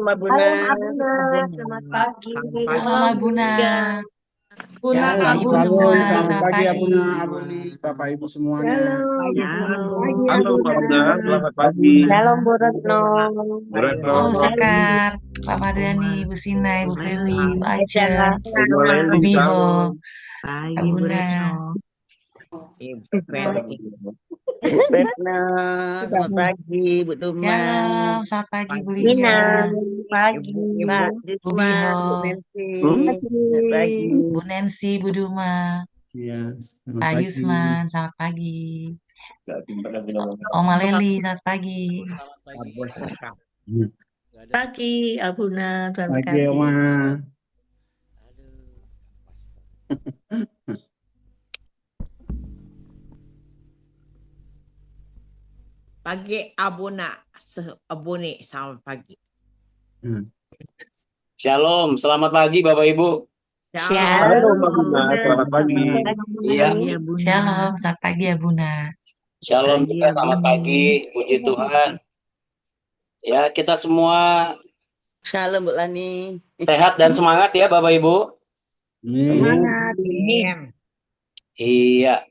Abuna. Halo Abuna, Abun. selamat pagi. Selamat Halo pagi. Salam Abuna, ya. Buna Bapak Shalom, Ibu Abuna. semua, shalom. Selamat selamat pagi pagi. Abuna, Abuni, Bapak Ibu semuanya. Shalom, selamat pagi Shalom. Halo Abuna. Abuna, selamat pagi. Abuna. Shalom Bu Retno. Abuna. Bu Retno. Halo Shalom Sekar, Pak Bu Mardani, Mas. Bu Sinai, Bu Femi, Salam. Bu Aja. Ajeng, Bu Bu Leli, Biho, salam. Pagi Bu Abuna. Retno. Ibu Feni. Retno, selamat pagi. Bu Duma. Shalom, selamat pagi Bu Pagi Nina, Lydia, Bu. pagi. Ibu-ibu. Mbak Bu Risma, Biho, Bu Nancy. Selamat pagi. Pagi. Bu Nancy, Bu Duma, Iya, selamat Pak pagi. Yusman, selamat pagi. Oma Leli, selamat pagi. Abu Sekar. Hmm. Pagi Abuna, Tuan Pagi, Kati. Oma. Pagi Abuna. Abuni. Selamat pagi. Hmm. Shalom, selamat pagi Bapak Ibu. Halo Shalom Mbak Buna, Abuna. selamat pagi. Iya, Pagi Abuna. Shalom, selamat pagi Abuna. shalom Pagi juga selamat Abuni. pagi, puji Tuhan. Ya, kita semua Shalom Bu Lani. sehat dan semangat ya Bapak Ibu. Amin. Semangat. Amin. Iya,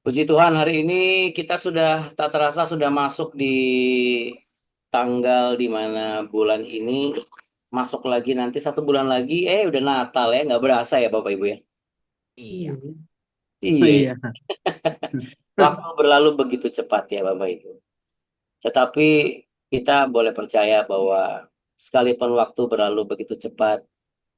puji Tuhan hari ini kita sudah tak terasa sudah masuk di tanggal di mana bulan ini masuk lagi nanti 1 bulan lagi, udah Natal ya, nggak berasa ya Bapak Ibu ya. Iya. Iya, Iya. waktu berlalu begitu cepat ya Bapak Ibu. Tetapi kita boleh percaya bahwa sekalipun waktu berlalu begitu cepat,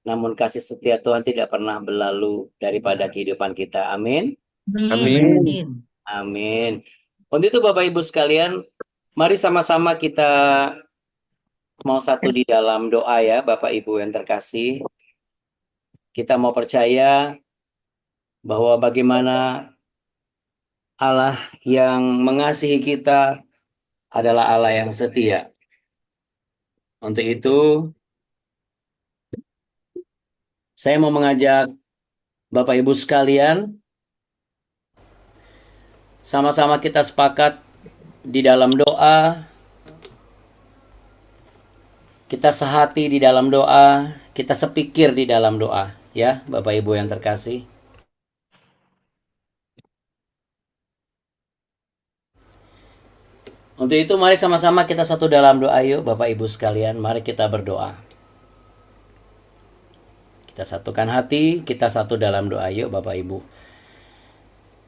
namun kasih setia Tuhan tidak pernah berlalu daripada kehidupan kita. Amin. Amin. Amin. Amin. Untuk itu Bapak Ibu sekalian, mari sama-sama kita mau satu di dalam doa ya Bapak Ibu yang terkasih. Kita mau percaya bahwa bagaimana Allah yang mengasihi kita adalah Allah yang setia. Untuk itu, saya mau mengajak Bapak Ibu sekalian, sama-sama kita sepakat di dalam doa, kita sehati di dalam doa, kita sepikir di dalam doa, ya Bapak Ibu yang terkasih. Untuk itu mari sama-sama kita satu dalam doa yuk Bapak Ibu sekalian, mari kita berdoa. Kita satukan hati, kita satu dalam doa yuk Bapak Ibu.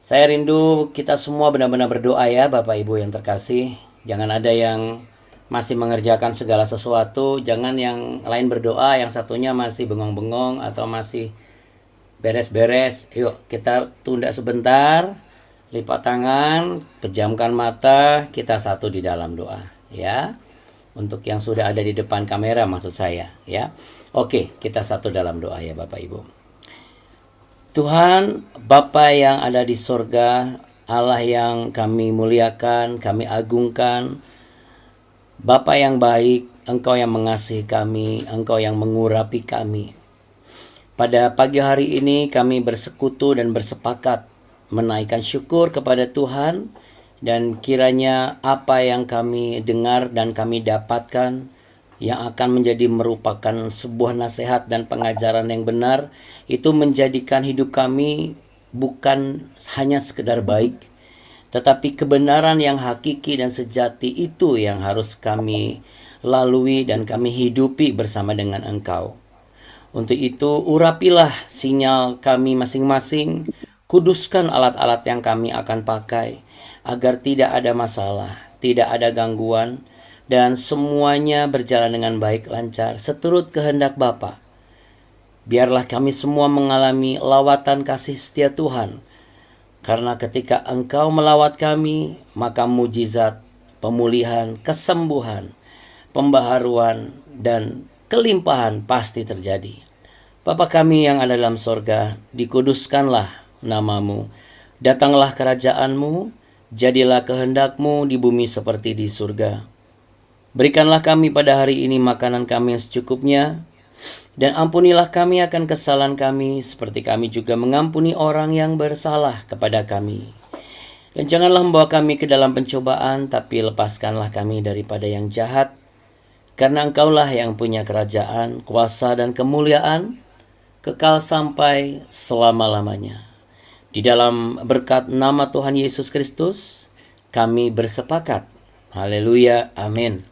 Saya rindu kita semua benar-benar berdoa ya Bapak Ibu yang terkasih. Jangan ada yang masih mengerjakan segala sesuatu, jangan yang lain berdoa, yang satunya masih bengong-bengong atau masih beres-beres. Yuk kita tunda sebentar, lipat tangan, pejamkan mata, kita satu di dalam doa ya. Untuk yang sudah ada di depan kamera maksud saya ya. Oke, kita satu dalam doa ya Bapak Ibu. Tuhan, Bapa yang ada di sorga, Allah yang kami muliakan, kami agungkan, Bapa yang baik, Engkau yang mengasihi kami, Engkau yang mengurapi kami. Pada pagi hari ini kami bersekutu dan bersepakat menaikkan syukur kepada Tuhan, dan kiranya apa yang kami dengar dan kami dapatkan yang akan menjadi merupakan sebuah nasihat dan pengajaran yang benar, itu menjadikan hidup kami bukan hanya sekedar baik, tetapi kebenaran yang hakiki dan sejati itu yang harus kami lalui dan kami hidupi bersama dengan Engkau. Untuk itu urapilah sinyal kami masing-masing, kuduskan alat-alat yang kami akan pakai, agar tidak ada masalah, tidak ada gangguan, dan semuanya berjalan dengan baik lancar seturut kehendak Bapa. Biarlah kami semua mengalami lawatan kasih setia Tuhan, karena ketika Engkau melawat kami, maka mujizat, pemulihan, kesembuhan, pembaharuan, dan kelimpahan pasti terjadi. Bapa kami yang ada dalam sorga, dikuduskanlah namamu, datanglah kerajaanmu, jadilah kehendakmu di bumi seperti di surga. Berikanlah kami pada hari ini makanan kami yang secukupnya, dan ampunilah kami akan kesalahan kami, seperti kami juga mengampuni orang yang bersalah kepada kami. Dan janganlah membawa kami ke dalam pencobaan, tapi lepaskanlah kami daripada yang jahat, karena Engkaulah yang punya kerajaan, kuasa, dan kemuliaan, kekal sampai selama-lamanya. Di dalam berkat nama Tuhan Yesus Kristus, kami bersepakat. Haleluya, amin.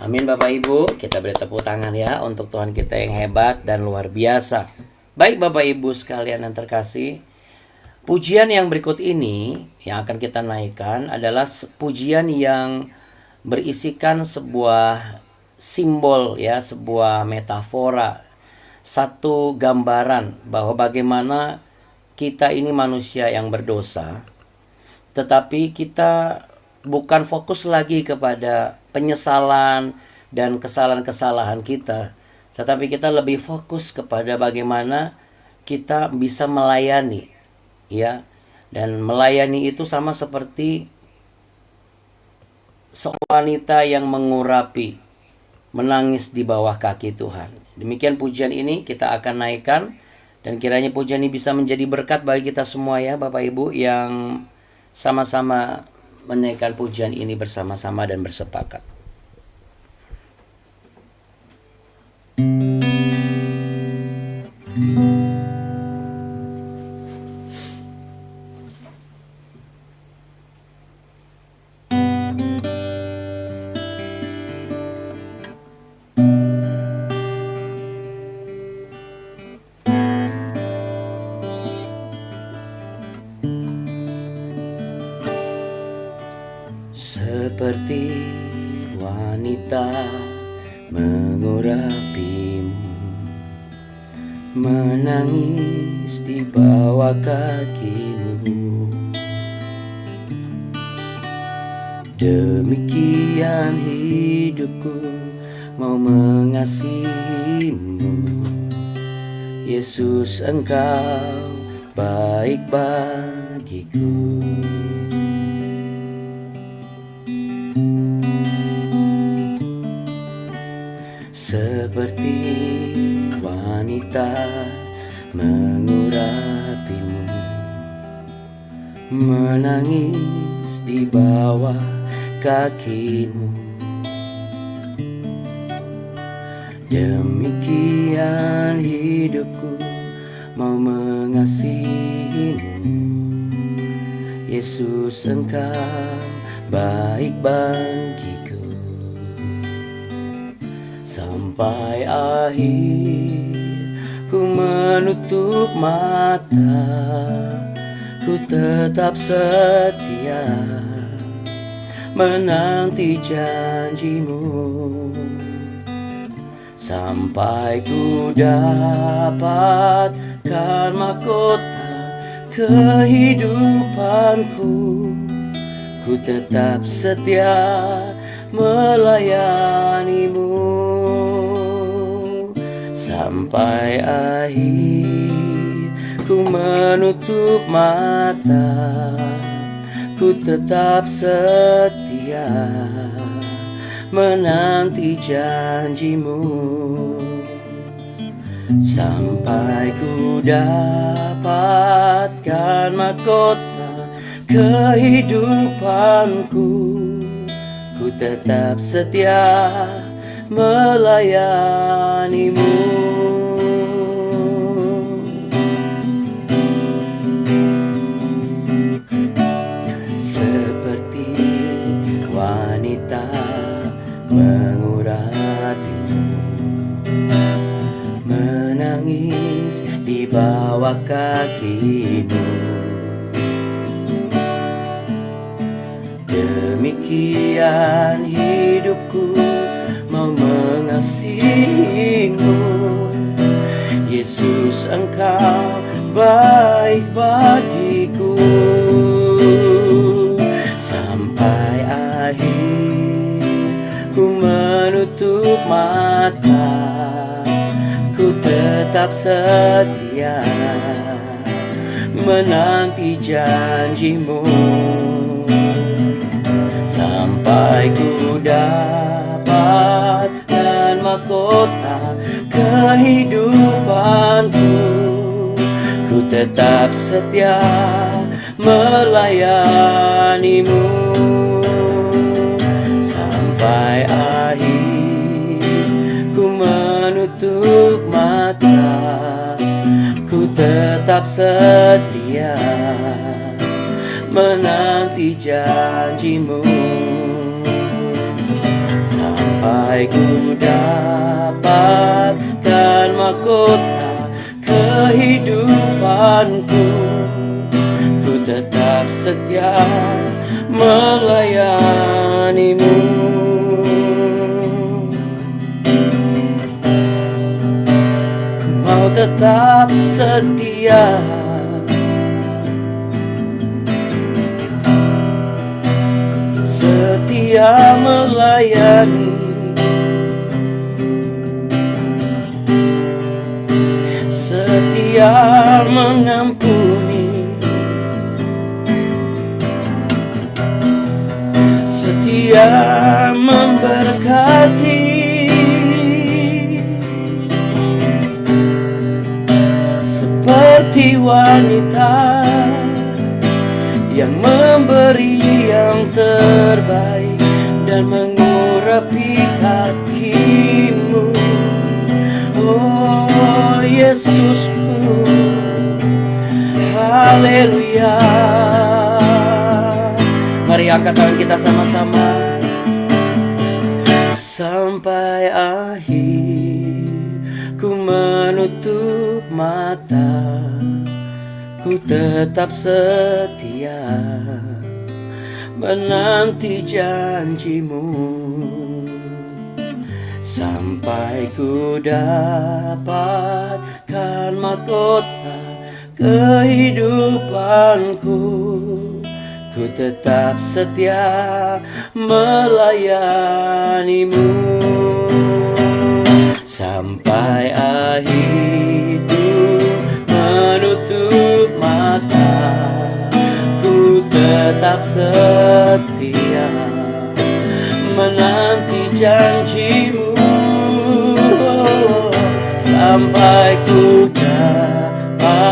Amin Bapak Ibu, kita beri tepuk tangan ya untuk Tuhan kita yang hebat dan luar biasa. Baik Bapak Ibu sekalian yang terkasih, pujian yang berikut ini yang akan kita naikkan adalah pujian yang berisikan sebuah simbol ya, sebuah metafora, satu gambaran bahwa bagaimana kita ini manusia yang berdosa, tetapi kita bukan fokus lagi kepada penyesalan dan kesalahan-kesalahan kita, tetapi kita lebih fokus kepada bagaimana kita bisa melayani ya. Dan melayani itu sama seperti seorang wanita yang mengurapi, menangis di bawah kaki Tuhan. Demikian pujian ini kita akan naikkan, dan kiranya pujian ini bisa menjadi berkat bagi kita semua ya Bapak Ibu yang sama-sama menaikkan pujian ini bersama-sama dan bersepakat. Seperti wanita mengurapimu, menangis di bawah kakimu, demikian hidupku mau mengasihimu. Yesus, Engkau baik bagiku. Seperti wanita mengurapimu, menangis di bawah kakimu, demikian hidupku mau mengasihimu. Yesus, Engkau baik bagiku. Sampai akhir ku menutup mata, ku tetap setia menanti janjimu. Sampai ku dapatkan mahkota kehidupanku, ku tetap setia melayanimu. Sampai akhir ku menutup mata, ku tetap setia menanti janjimu. Sampai ku dapatkan mahkota kehidupanku, ku tetap setia melayanimu. Seperti wanita mengurapimu, menangis di bawah kakimu, demikian hidupku mau mengasihimu. Yesus, Engkau baik bagiku. Sampai akhir ku menutup mata, ku tetap setia menanti janjimu. Sampai ku dapatkan mahkota kehidupanku, ku tetap setia melayanimu. Sampai akhir tetap setia menanti janjimu, sampai ku dapatkan mahkota kehidupanku. Ku tetap setia melayanimu. Ku mau tetap setia melayani, setia mengampuni, setia memberkati, seperti wanita yang memberi yang terbaik dan mengurapi kakimu. Oh Yesusku, haleluya. Mari angkat tangan kita sama-sama. Sampai akhir ku menutup mata, ku tetap setia menanti janjimu, sampai ku dapatkan mahkota kehidupanku. Ku tetap setia melayanimu, sampai akhirku menutup mata, ku tetap setia menanti janjimu, sampai ku dapatkan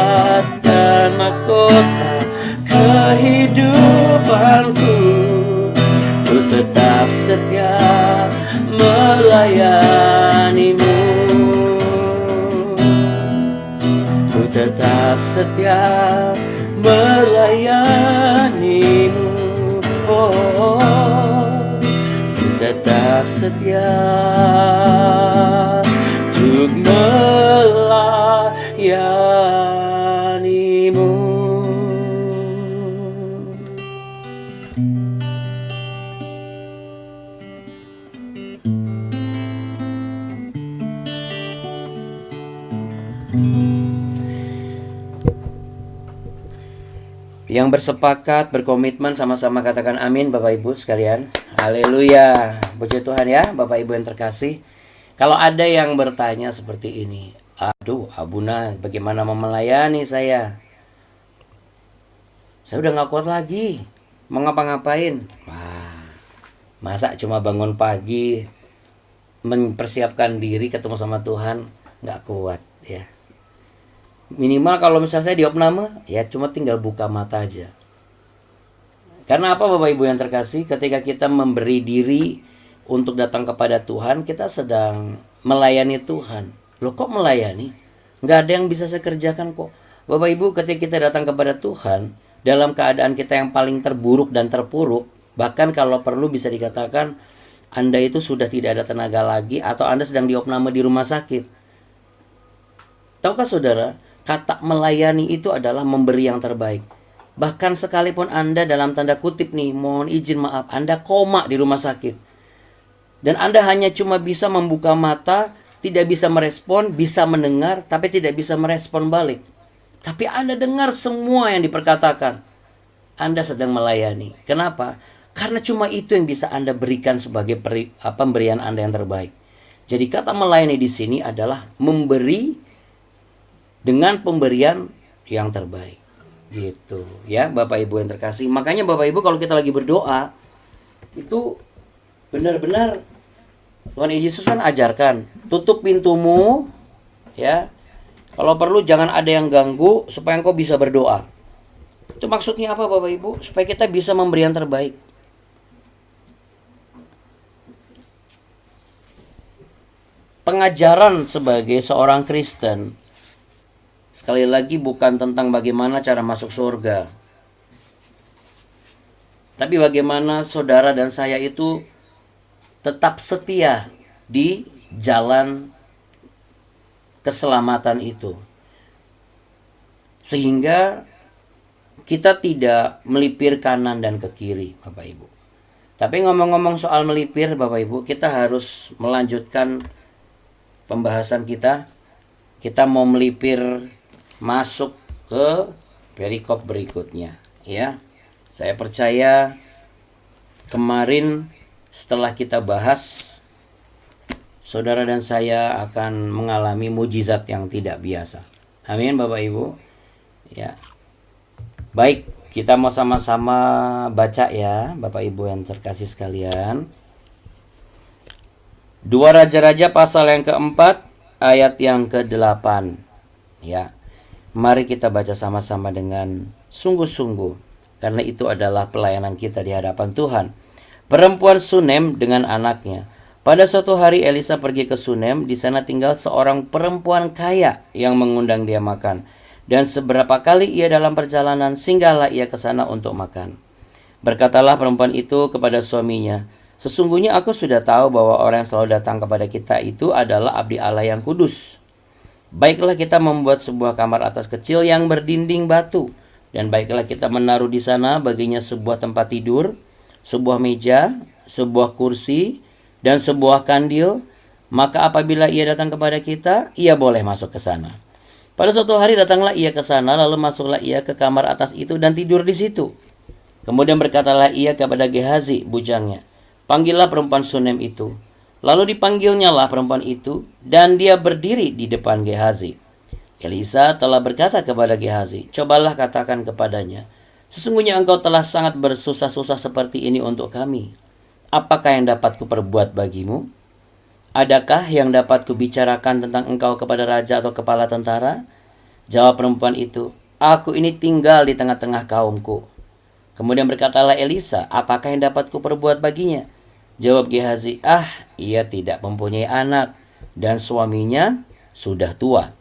mahkota kehidupanku. Ku tetap setia melayanimu, ku tetap setia melayanimu. Oh, ku tetap setia untuk melayanimu. Yang bersepakat, berkomitmen, sama-sama katakan amin Bapak Ibu sekalian. Haleluya. Puji Tuhan ya Bapak Ibu yang terkasih. Kalau ada yang bertanya seperti ini, aduh Abuna bagaimana mau melayani saya? Saya udah gak kuat lagi, mau ngapa-ngapain? Wah, masa cuma bangun pagi, mempersiapkan diri ketemu sama Tuhan, gak kuat ya. Minimal kalau misalnya saya diopname, ya cuma tinggal buka mata aja. Karena apa Bapak Ibu yang terkasih? Ketika kita memberi diri untuk datang kepada Tuhan, kita sedang melayani Tuhan. Loh kok melayani? Nggak ada yang bisa saya kerjakan kok. Bapak Ibu, ketika kita datang kepada Tuhan, dalam keadaan kita yang paling terburuk dan terpuruk, bahkan kalau perlu bisa dikatakan Anda itu sudah tidak ada tenaga lagi, atau Anda sedang diopname di rumah sakit. Tahukah saudara, kata melayani itu adalah memberi yang terbaik. Bahkan sekalipun Anda dalam tanda kutip nih, mohon izin maaf, Anda koma di rumah sakit. Dan Anda hanya cuma bisa membuka mata, tidak bisa merespon, bisa mendengar, tapi tidak bisa merespon balik. Tapi Anda dengar semua yang diperkatakan. Anda sedang melayani. Kenapa? Karena cuma itu yang bisa Anda berikan sebagai pemberian Anda yang terbaik. Jadi kata melayani di sini adalah memberi dengan pemberian yang terbaik. Gitu ya Bapak Ibu yang terkasih. Makanya Bapak Ibu kalau kita lagi berdoa, itu benar-benar Tuhan Yesus kan ajarkan, tutup pintumu ya. Kalau perlu jangan ada yang ganggu supaya engkau bisa berdoa. Itu maksudnya apa Bapak Ibu? Supaya kita bisa memberi yang terbaik. Pengajaran sebagai seorang Kristen, Sekali lagi bukan tentang bagaimana cara masuk surga, tapi bagaimana saudara dan saya itu tetap setia di jalan keselamatan itu. Sehingga kita tidak melipir kanan dan ke kiri, Bapak Ibu. Tapi ngomong-ngomong soal melipir, Bapak Ibu, kita harus melanjutkan pembahasan kita. Kita mau melipir masuk ke perikop berikutnya, ya. Saya percaya kemarin setelah kita bahas, saudara dan saya akan mengalami mujizat yang tidak biasa. Amin, Bapak Ibu. Ya. Baik, kita mau sama-sama baca ya, Bapak Ibu yang terkasih sekalian. 2 Raja-Raja pasal yang keempat, ayat yang ke-8. Ya. Mari kita baca sama-sama dengan sungguh-sungguh, karena itu adalah pelayanan kita di hadapan Tuhan. Perempuan Sunem dengan anaknya. Pada suatu hari Elisa pergi ke Sunem. Di sana tinggal seorang perempuan kaya yang mengundang dia makan. Dan seberapa kali ia dalam perjalanan, singgahlah ia ke sana untuk makan. Berkatalah perempuan itu kepada suaminya, sesungguhnya aku sudah tahu bahwa orang yang selalu datang kepada kita itu adalah abdi Allah yang kudus. Baiklah kita membuat sebuah kamar atas kecil yang berdinding batu. Dan baiklah kita menaruh di sana baginya sebuah tempat tidur, sebuah meja, sebuah kursi, dan sebuah kandil. Maka apabila ia datang kepada kita, ia boleh masuk ke sana. Pada suatu hari datanglah ia ke sana, lalu masuklah ia ke kamar atas itu dan tidur di situ. Kemudian berkatalah ia kepada Gehazi, bujangnya, panggillah perempuan Sunem itu. Lalu dipanggilnyalah perempuan itu, dan dia berdiri di depan Gehazi. Elisa telah berkata kepada Gehazi, cobalah katakan kepadanya, sesungguhnya engkau telah sangat bersusah-susah seperti ini untuk kami. Apakah yang dapat kuperbuat bagimu? Adakah yang dapat kubicarakan tentang engkau kepada raja atau kepala tentara? Jawab perempuan itu, aku ini tinggal di tengah-tengah kaumku. Kemudian berkatalah Elisa, apakah yang dapat kuperbuat baginya? Jawab Gehazi, ia tidak mempunyai anak, dan suaminya sudah tua.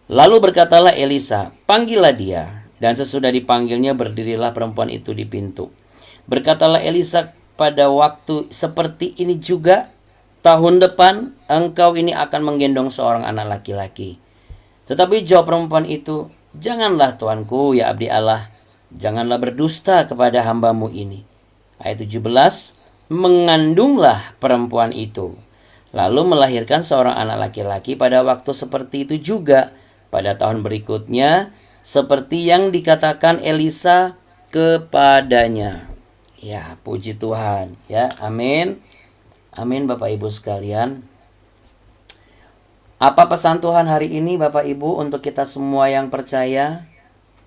Lalu berkatalah Elisa, panggillah dia. Dan sesudah dipanggilnya berdirilah perempuan itu di pintu. Berkatalah Elisa, pada waktu seperti ini juga, tahun depan engkau ini akan menggendong seorang anak laki-laki. Tetapi jawab perempuan itu, janganlah tuanku ya abdi Allah, janganlah berdusta kepada hambamu ini. Ayat 17, mengandunglah perempuan itu, lalu melahirkan seorang anak laki-laki pada waktu seperti itu juga. Pada tahun berikutnya, seperti yang dikatakan Elisa kepadanya. Ya, puji Tuhan. Ya, amin. Amin Bapak Ibu sekalian. Apa pesan Tuhan hari ini Bapak Ibu untuk kita semua yang percaya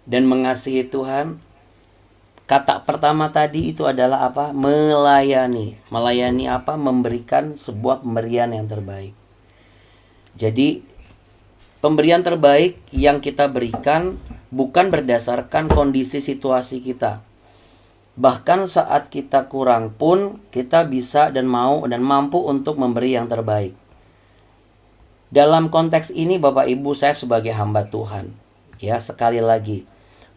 dan mengasihi Tuhan? Kata pertama tadi itu adalah apa? Melayani. Melayani apa? Memberikan sebuah pemberian yang terbaik. Jadi pemberian terbaik yang kita berikan bukan berdasarkan kondisi situasi kita. Bahkan saat kita kurang pun kita bisa dan mau dan mampu untuk memberi yang terbaik. Dalam konteks ini Bapak Ibu, saya sebagai hamba Tuhan, ya sekali lagi.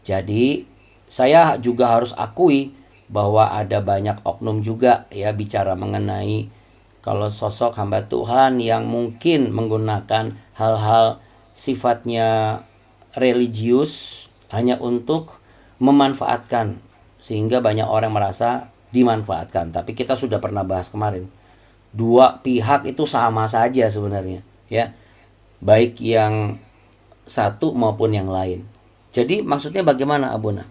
Jadi saya juga harus akui bahwa ada banyak oknum juga ya bicara mengenai kalau sosok hamba Tuhan yang mungkin menggunakan hal-hal sifatnya religius hanya untuk memanfaatkan, sehingga banyak orang merasa dimanfaatkan. Tapi kita sudah pernah bahas kemarin, dua pihak itu sama saja sebenarnya, ya, baik yang satu maupun yang lain. Jadi maksudnya bagaimana Abuna?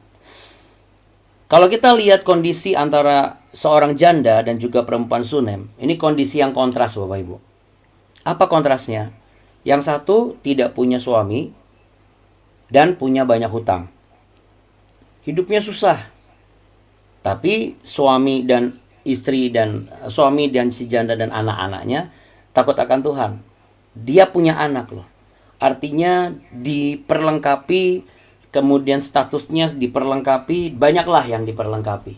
Kalau kita lihat kondisi antara seorang janda dan juga perempuan Sunem, ini kondisi yang kontras Bapak Ibu. Apa kontrasnya? Yang satu tidak punya suami dan punya banyak hutang. Hidupnya susah. Tapi suami dan si janda dan anak-anaknya takut akan Tuhan. Dia punya anak loh. Artinya diperlengkapi, kemudian statusnya diperlengkapi, banyaklah yang diperlengkapi.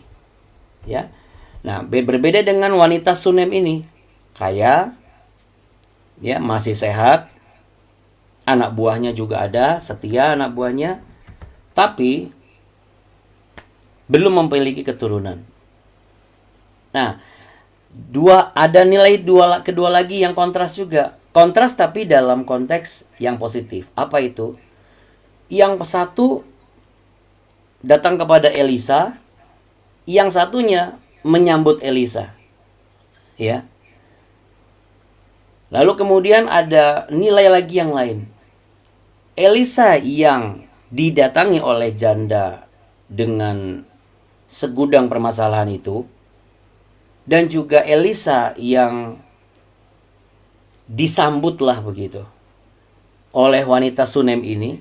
Ya. Nah, berbeda dengan wanita Sunem ini, kaya, ya, masih sehat, Anak buahnya juga ada, setia anak buahnya, tapi belum memiliki keturunan. Nah, ada nilai kedua lagi yang kontras juga. Kontras tapi dalam konteks yang positif. Apa itu? Yang satu datang kepada Elisa, yang satunya menyambut Elisa. Ya. Lalu kemudian ada nilai lagi yang lain. Elisa yang didatangi oleh janda dengan segudang permasalahan itu, dan juga Elisa yang disambutlah begitu oleh wanita Sunem ini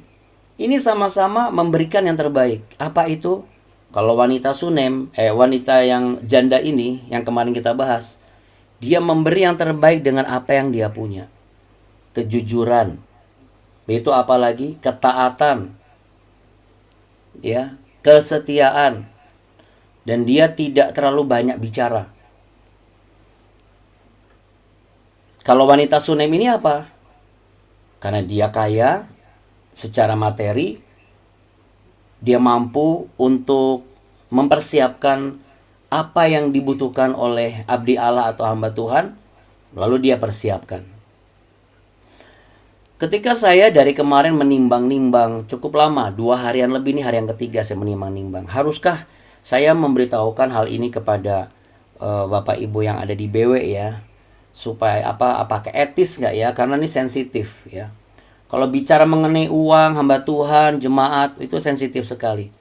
sama-sama memberikan yang terbaik. Apa itu? Kalau wanita Sunem, wanita yang janda ini yang kemarin kita bahas, dia memberi yang terbaik dengan apa yang dia punya. Kejujuran. Itu apalagi? Ketaatan. Ya, kesetiaan. Dan dia tidak terlalu banyak bicara. Kalau wanita Sunem ini apa? Karena dia kaya secara materi, dia mampu untuk mempersiapkan apa yang dibutuhkan oleh abdi Allah atau hamba Tuhan, lalu dia persiapkan. Ketika saya dari kemarin menimbang-nimbang cukup lama, 2 harian lebih, ini hari yang ketiga saya menimbang-nimbang. Haruskah saya memberitahukan hal ini kepada Bapak Ibu yang ada di BW ya? Supaya apakah etis nggak ya? Karena ini sensitif ya. Kalau bicara mengenai uang, hamba Tuhan, jemaat, itu sensitif sekali.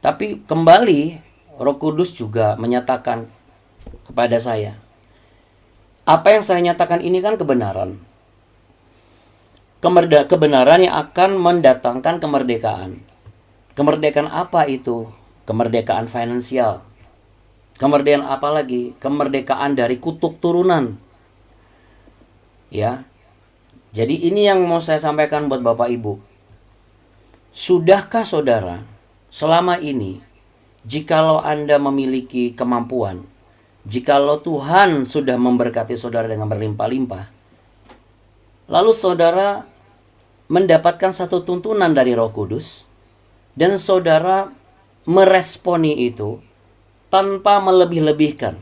Tapi kembali, Roh Kudus juga menyatakan kepada saya. Apa yang saya nyatakan ini kan kebenaran. Kebenaran yang akan mendatangkan kemerdekaan. Kemerdekaan apa itu? Kemerdekaan finansial. Kemerdekaan apa lagi? Kemerdekaan dari kutuk turunan. Ya. Jadi ini yang mau saya sampaikan buat Bapak Ibu. Sudahkah saudara selama ini, jikalau Anda memiliki kemampuan, jikalau Tuhan sudah memberkati saudara dengan berlimpah-limpah, lalu saudara mendapatkan satu tuntunan dari Roh Kudus, dan saudara meresponi itu tanpa melebih-lebihkan.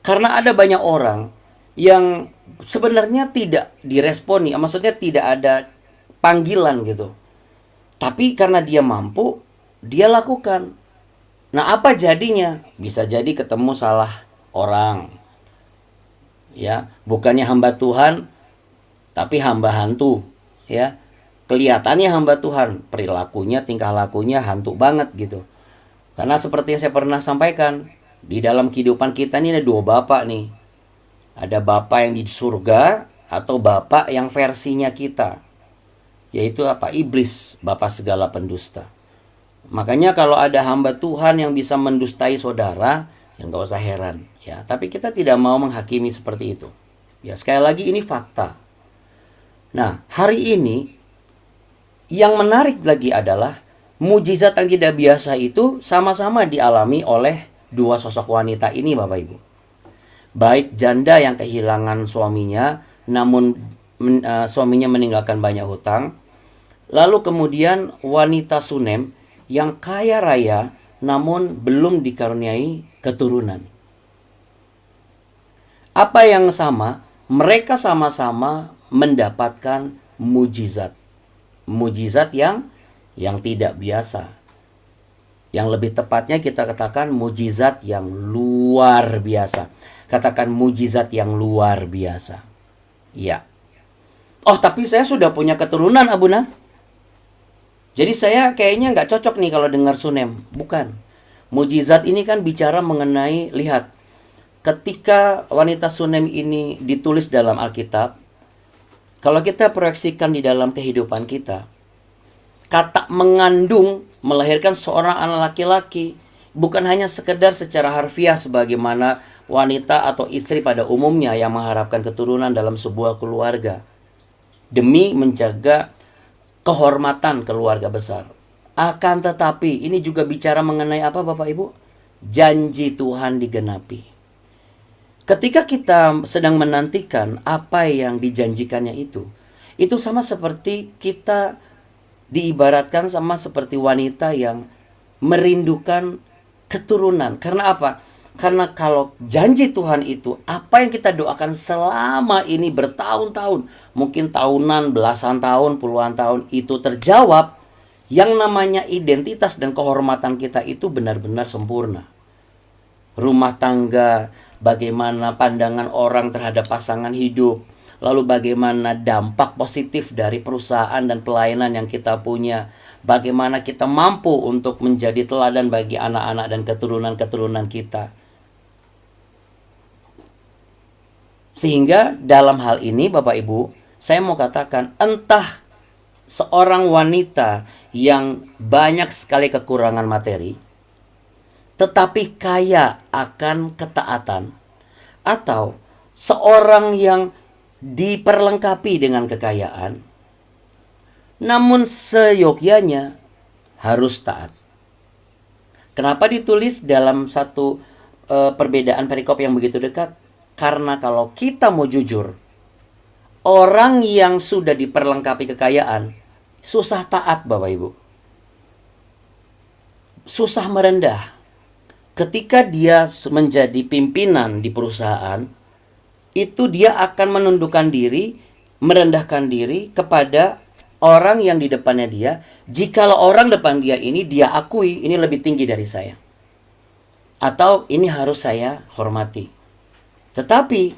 Karena ada banyak orang yang sebenarnya tidak diresponi, maksudnya tidak ada panggilan gitu. Tapi karena dia mampu, dia lakukan. Nah, apa jadinya? Bisa jadi ketemu salah orang. Ya, bukannya hamba Tuhan, tapi hamba hantu, ya. Kelihatannya hamba Tuhan, perilakunya, tingkah lakunya hantu banget gitu. Karena seperti yang saya pernah sampaikan, di dalam kehidupan kita ini ada 2 bapak nih. Ada bapak yang di surga atau bapak yang versinya kita. Yaitu apa? Iblis, bapak segala pendusta. Makanya kalau ada hamba Tuhan yang bisa mendustai saudara, ya nggak usah heran. Ya, tapi kita tidak mau menghakimi seperti itu. Ya, sekali lagi ini fakta. Nah, hari ini yang menarik lagi adalah mujizat yang tidak biasa itu sama-sama dialami oleh 2 sosok wanita ini, Bapak Ibu. Baik janda yang kehilangan suaminya, namun suaminya meninggalkan banyak hutang. Lalu kemudian wanita Sunem yang kaya raya, namun belum dikaruniai keturunan. Apa yang sama? Mereka sama-sama mendapatkan mujizat. Mujizat yang tidak biasa. Yang lebih tepatnya kita katakan mujizat yang luar biasa. Katakan mujizat yang luar biasa. Ya. Oh, tapi saya sudah punya keturunan, Abuna. Jadi saya kayaknya nggak cocok nih kalau dengar Sunem. Bukan. Mujizat ini kan bicara mengenai, lihat. Ketika wanita Sunem ini ditulis dalam Alkitab, kalau kita proyeksikan di dalam kehidupan kita, kata mengandung, melahirkan seorang anak laki-laki, bukan hanya sekedar secara harfiah sebagaimana wanita atau istri pada umumnya yang mengharapkan keturunan dalam sebuah keluarga demi menjaga kehormatan keluarga besar. Akan tetapi ini juga bicara mengenai apa Bapak Ibu? Janji Tuhan digenapi. Ketika kita sedang menantikan apa yang dijanjikannya itu sama seperti kita diibaratkan sama seperti wanita yang merindukan keturunan. Karena apa? Karena kalau janji Tuhan itu, apa yang kita doakan selama ini bertahun-tahun, mungkin tahunan, belasan tahun, puluhan tahun, itu terjawab, yang namanya identitas dan kehormatan kita itu benar-benar sempurna. Rumah tangga, bagaimana pandangan orang terhadap pasangan hidup, lalu bagaimana dampak positif dari perusahaan dan pelayanan yang kita punya, bagaimana kita mampu untuk menjadi teladan bagi anak-anak dan keturunan-keturunan kita. Sehingga dalam hal ini Bapak Ibu, saya mau katakan, entah seorang wanita yang banyak sekali kekurangan materi, tetapi kaya akan ketaatan, atau seorang yang diperlengkapi dengan kekayaan, namun seyogyanya harus taat. Kenapa ditulis dalam satu perbedaan perikop yang begitu dekat? Karena kalau kita mau jujur, orang yang sudah diperlengkapi kekayaan susah taat, Bapak Ibu. Susah merendah. Ketika dia menjadi pimpinan di perusahaan, itu dia akan menundukkan diri, merendahkan diri kepada orang yang di depannya dia. Jikalau orang depan dia ini dia akui ini lebih tinggi dari saya, atau ini harus saya hormati. Tetapi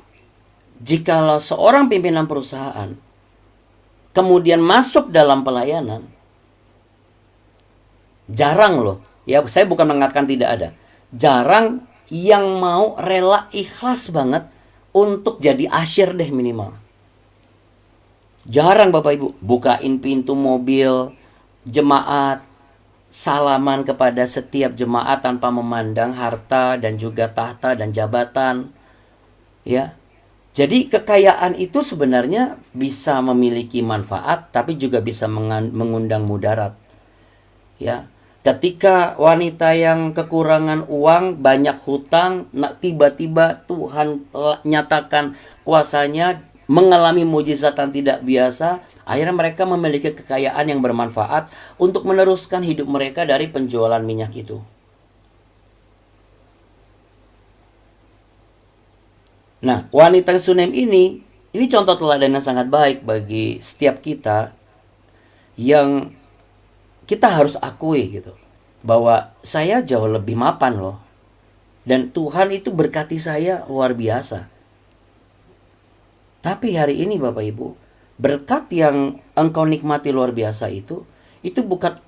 jikalau seorang pimpinan perusahaan kemudian masuk dalam pelayanan, jarang loh, ya saya bukan mengatakan tidak ada, jarang yang mau rela ikhlas banget untuk jadi asyir deh minimal. Jarang Bapak Ibu bukain pintu mobil jemaat, salaman kepada setiap jemaat tanpa memandang harta dan juga tahta dan jabatan. Ya. Jadi kekayaan itu sebenarnya bisa memiliki manfaat tapi juga bisa mengundang mudarat. Ya. Ketika wanita yang kekurangan uang, banyak hutang, tiba-tiba Tuhan nyatakan kuasanya, mengalami mujizat yang tidak biasa, akhirnya mereka memiliki kekayaan yang bermanfaat untuk meneruskan hidup mereka dari penjualan minyak itu. Nah, wanita Sunem ini contoh teladan yang sangat baik bagi setiap kita yang kita harus akui gitu, bahwa saya jauh lebih mapan loh. Dan Tuhan itu berkati saya luar biasa. Tapi hari ini Bapak Ibu, berkat yang engkau nikmati luar biasa itu bukan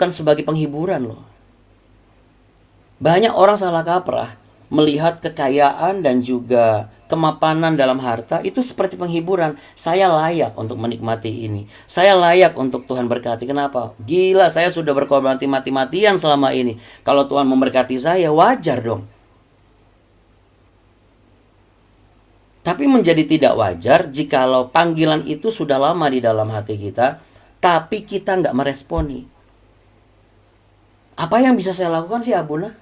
sebagai penghiburan loh. Banyak orang salah kaprah melihat kekayaan dan juga kemapanan dalam harta itu seperti penghiburan. Saya layak untuk menikmati ini. Saya layak untuk Tuhan berkati. Kenapa? Gila, saya sudah berkorban mati-matian selama ini. Kalau Tuhan memberkati saya, wajar dong. Tapi menjadi tidak wajar jikalau panggilan itu sudah lama di dalam hati kita, tapi kita nggak meresponi. Apa yang bisa saya lakukan sih, Abuna?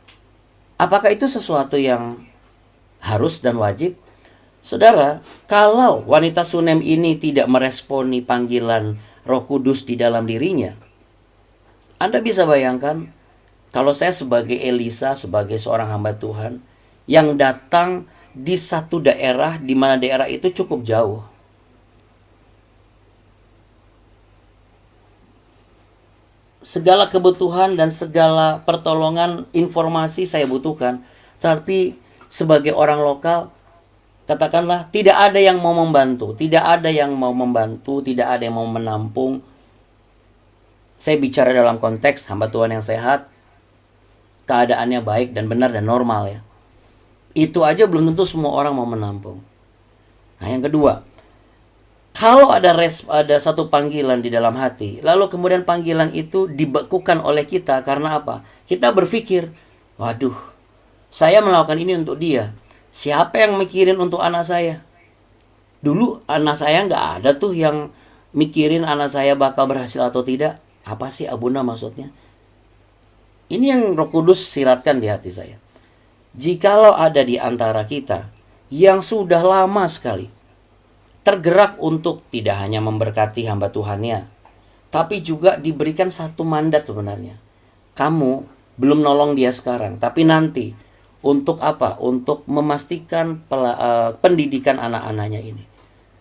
Apakah itu sesuatu yang harus dan wajib? Saudara, kalau wanita Sunem ini tidak meresponi panggilan Roh Kudus di dalam dirinya, Anda bisa bayangkan kalau saya sebagai Elisa, sebagai seorang hamba Tuhan yang datang di satu daerah di mana daerah itu cukup jauh. Segala kebutuhan dan segala pertolongan informasi saya butuhkan. Tapi sebagai orang lokal, katakanlah tidak ada yang mau membantu. Tidak ada yang mau membantu, tidak ada yang mau menampung. Saya bicara dalam konteks hamba Tuhan yang sehat, keadaannya baik dan benar dan normal ya. Itu aja belum tentu semua orang mau menampung. Nah yang kedua, kalau ada satu panggilan di dalam hati, lalu kemudian panggilan itu dibekukan oleh kita karena apa? Kita berpikir, waduh, saya melakukan ini untuk dia. Siapa yang mikirin untuk anak saya? Dulu anak saya nggak ada tuh yang mikirin anak saya bakal berhasil atau tidak. Apa sih Abuna maksudnya? Ini yang Roh Kudus siratkan di hati saya. Jikalau ada di antara kita yang sudah lama sekali tergerak untuk tidak hanya memberkati hamba Tuhannya, tapi juga diberikan satu mandat sebenarnya. Kamu belum nolong dia sekarang, tapi nanti. Untuk apa? Untuk memastikan pendidikan anak-anaknya ini.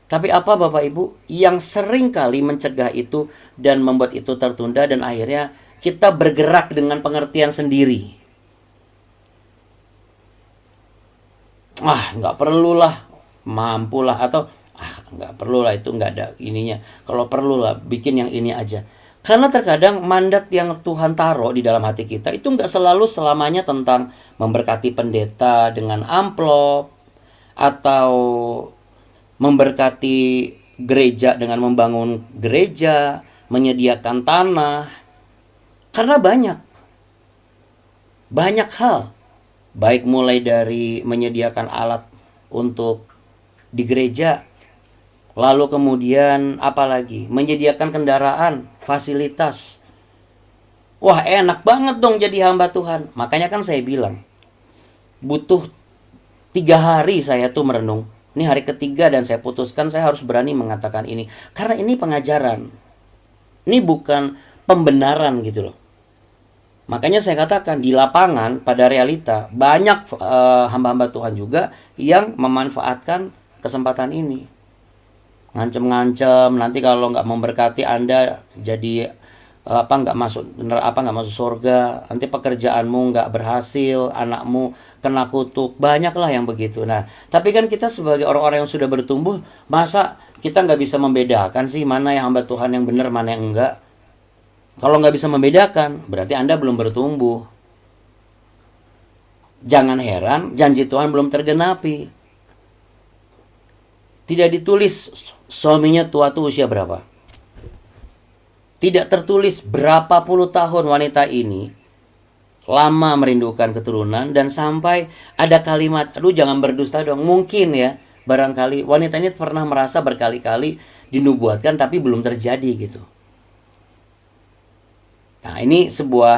Tapi apa Bapak Ibu? Yang sering kali mencegah itu dan membuat itu tertunda, dan akhirnya kita bergerak dengan pengertian sendiri. Nggak perlulah, mampulah, atau nggak perlulah, itu nggak ada ininya. Kalau perlulah, bikin yang ini aja. Karena terkadang mandat yang Tuhan taruh di dalam hati kita itu nggak selalu selamanya tentang memberkati pendeta dengan amplop, atau memberkati gereja dengan membangun gereja, menyediakan tanah. Karena banyak hal, baik mulai dari menyediakan alat untuk di gereja, lalu kemudian apalagi menyediakan kendaraan, fasilitas. Wah, enak banget dong jadi hamba Tuhan. Makanya kan saya bilang, butuh 3 hari saya tuh merenung. Ini hari ketiga dan saya putuskan saya harus berani mengatakan ini. Karena ini pengajaran. Ini bukan pembenaran gitu loh. Makanya saya katakan di lapangan pada realita banyak hamba-hamba Tuhan juga yang memanfaatkan kesempatan ini. Ngancem-ngancem, nanti kalau nggak memberkati Anda jadi nggak masuk surga, nanti pekerjaanmu nggak berhasil, anakmu kena kutuk, banyaklah yang begitu. Nah, tapi kan kita sebagai orang-orang yang sudah bertumbuh, masa kita nggak bisa membedakan sih mana yang hamba Tuhan yang benar, mana yang enggak? Kalau nggak bisa membedakan, berarti Anda belum bertumbuh. Jangan heran janji Tuhan belum tergenapi. Tidak ditulis suaminya tua tuh usia berapa. Tidak tertulis berapa puluh tahun wanita ini lama merindukan keturunan, dan sampai ada kalimat, aduh jangan berdusta dong. Mungkin ya, barangkali wanita ini pernah merasa berkali-kali dinubuatkan tapi belum terjadi gitu. Nah, ini sebuah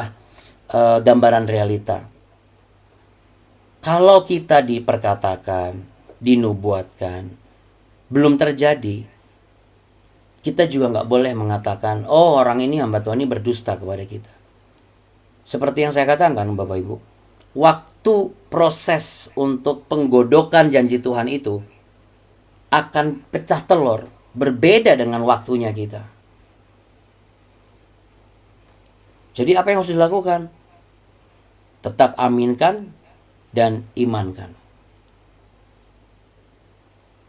gambaran realita. Kalau kita diperkatakan, dinubuatkan, belum terjadi, kita juga nggak boleh mengatakan, oh orang ini hamba Tuhan ini berdusta kepada kita. Seperti yang saya katakan Bapak Ibu, waktu proses untuk penggodokan janji Tuhan itu akan pecah telur, berbeda dengan waktunya kita. Jadi apa yang harus dilakukan? Tetap aminkan dan imankan.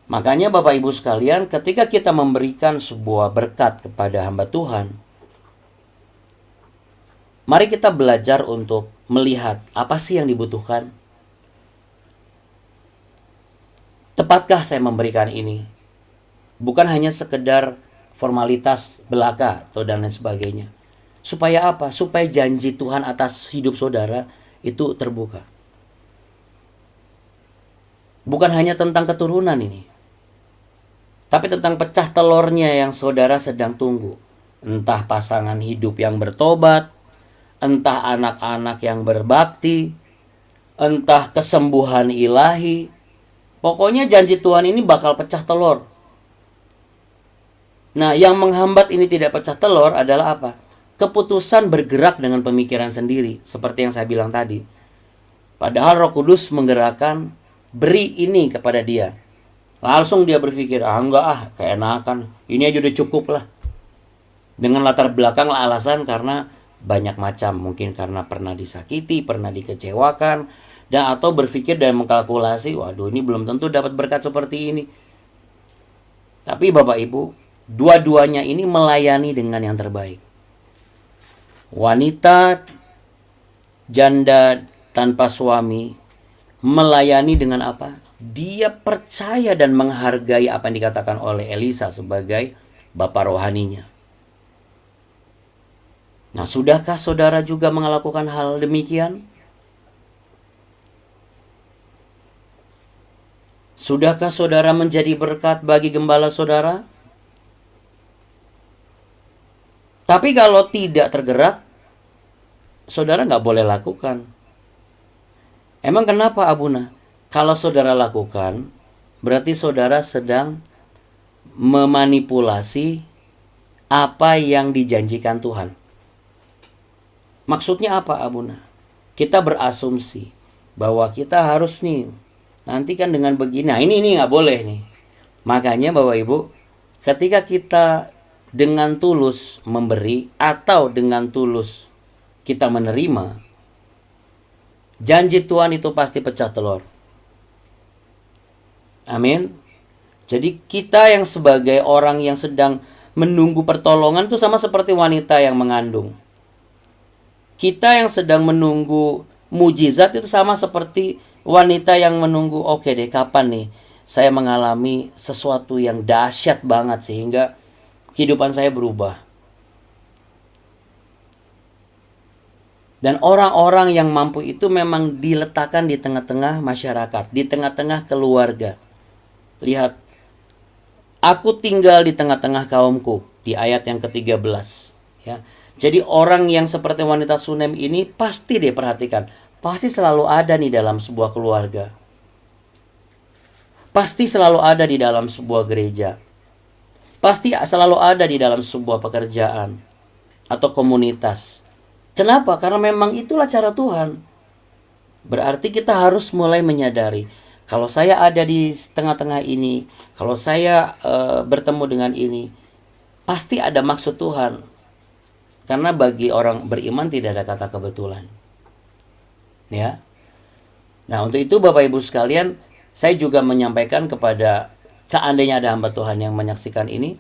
Makanya Bapak Ibu sekalian, ketika kita memberikan sebuah berkat kepada hamba Tuhan, mari kita belajar untuk melihat apa sih yang dibutuhkan. Tepatkah saya memberikan ini? Bukan hanya sekedar formalitas belaka atau dan lain sebagainya. Supaya apa? Supaya janji Tuhan atas hidup saudara itu terbuka. Bukan hanya tentang keturunan ini, tapi tentang pecah telurnya yang saudara sedang tunggu. Entah pasangan hidup yang bertobat, entah anak-anak yang berbakti, entah kesembuhan ilahi. Pokoknya janji Tuhan ini bakal pecah telur. Nah, yang menghambat ini tidak pecah telur adalah apa? Keputusan bergerak dengan pemikiran sendiri, seperti yang saya bilang tadi. Padahal Roh Kudus menggerakkan, beri ini kepada dia. Langsung dia berpikir, enggak keenakan, ini aja udah cukup lah. Dengan latar belakang alasan karena banyak macam, mungkin karena pernah disakiti, pernah dikecewakan, dan atau berpikir dan mengkalkulasi, waduh ini belum tentu dapat berkat seperti ini. Tapi Bapak Ibu, dua-duanya ini melayani dengan yang terbaik. Wanita janda tanpa suami melayani dengan apa? Dia percaya dan menghargai apa yang dikatakan oleh Elisa sebagai bapak rohaninya. Nah, sudahkah saudara juga melakukan hal demikian? Sudahkah saudara menjadi berkat bagi gembala saudara? Tapi kalau tidak tergerak, saudara nggak boleh lakukan. Emang kenapa Abuna? Kalau saudara lakukan, berarti saudara sedang memanipulasi apa yang dijanjikan Tuhan. Maksudnya apa, Abuna? Kita berasumsi bahwa kita harus nih, nanti kan dengan begini, nah ini nggak boleh nih. Makanya Bapak Ibu, ketika kita dengan tulus memberi atau dengan tulus kita menerima, janji Tuhan itu pasti pecah telur. Amin. Jadi kita yang sebagai orang yang sedang menunggu pertolongan itu sama seperti wanita yang mengandung. Kita yang sedang menunggu mujizat itu sama seperti wanita yang menunggu, oke deh, kapan nih saya mengalami sesuatu yang dahsyat banget sehingga kehidupan saya berubah. Dan orang-orang yang mampu itu memang diletakkan di tengah-tengah masyarakat, di tengah-tengah keluarga. Lihat, aku tinggal di tengah-tengah kaumku, di ayat yang ke-13. Ya. Jadi orang yang seperti wanita Sunem ini pasti deh perhatikan, pasti selalu ada nih dalam sebuah keluarga. Pasti selalu ada di dalam sebuah gereja. Pasti selalu ada di dalam sebuah pekerjaan atau komunitas. Kenapa? Karena memang itulah cara Tuhan. Berarti kita harus mulai menyadari, kalau saya ada di tengah-tengah ini, kalau saya bertemu dengan ini, pasti ada maksud Tuhan. Karena bagi orang beriman tidak ada kata kebetulan. Ya. Nah, untuk itu Bapak Ibu sekalian, saya juga menyampaikan kepada seandainya ada hamba Tuhan yang menyaksikan ini,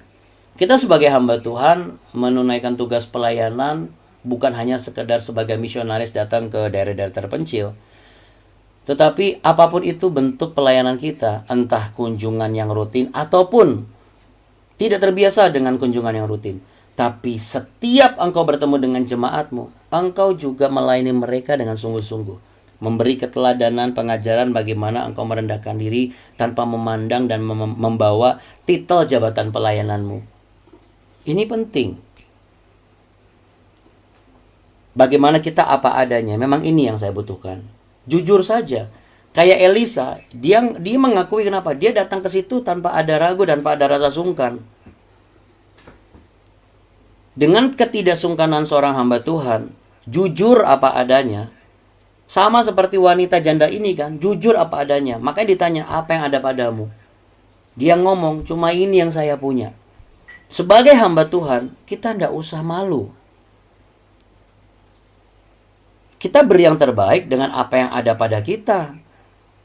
kita sebagai hamba Tuhan menunaikan tugas pelayanan bukan hanya sekedar sebagai misionaris datang ke daerah-daerah terpencil, tetapi apapun itu bentuk pelayanan kita, entah kunjungan yang rutin ataupun tidak terbiasa dengan kunjungan yang rutin. Tapi setiap engkau bertemu dengan jemaatmu, engkau juga melayani mereka dengan sungguh-sungguh. Memberi keteladanan pengajaran bagaimana engkau merendahkan diri tanpa memandang dan membawa titel jabatan pelayananmu. Ini penting. Bagaimana kita apa adanya, memang ini yang saya butuhkan. Jujur saja, kayak Elisa, dia mengakui kenapa dia datang ke situ tanpa ada ragu dan tanpa ada rasa sungkan. Dengan ketidaksungkanan seorang hamba Tuhan, jujur apa adanya, sama seperti wanita janda ini kan, jujur apa adanya. Makanya ditanya, apa yang ada padamu? Dia ngomong, cuma ini yang saya punya. Sebagai hamba Tuhan, kita tidak usah malu. Kita beri yang terbaik dengan apa yang ada pada kita.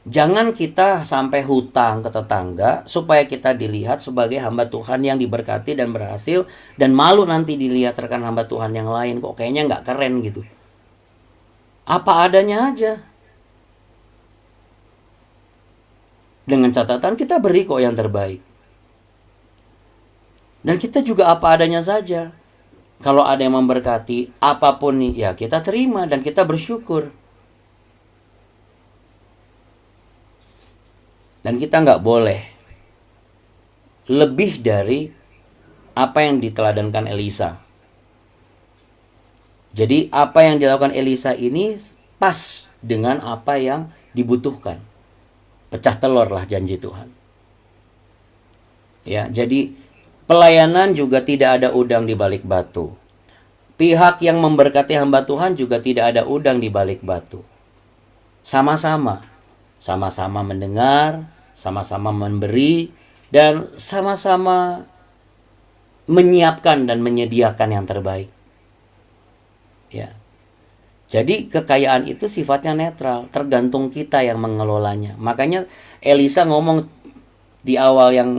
Jangan kita sampai hutang ke tetangga supaya kita dilihat sebagai hamba Tuhan yang diberkati dan berhasil, dan malu nanti dilihat rekan hamba Tuhan yang lain, kok kayaknya nggak keren gitu. Apa adanya aja. Dengan catatan kita beri kok yang terbaik. Dan kita juga apa adanya saja. Kalau ada yang memberkati, apapun nih, ya kita terima dan kita bersyukur. Dan kita nggak boleh lebih dari apa yang diteladankan Elisa. Jadi apa yang dilakukan Elisa ini pas dengan apa yang dibutuhkan. Pecah telur lah janji Tuhan. Ya, jadi pelayanan juga tidak ada udang di balik batu. Pihak yang memberkati hamba Tuhan juga tidak ada udang di balik batu. Sama-sama mendengar, sama-sama memberi, dan sama-sama menyiapkan dan menyediakan yang terbaik. Ya. Jadi kekayaan itu sifatnya netral, tergantung kita yang mengelolanya. Makanya Elisa ngomong di awal yang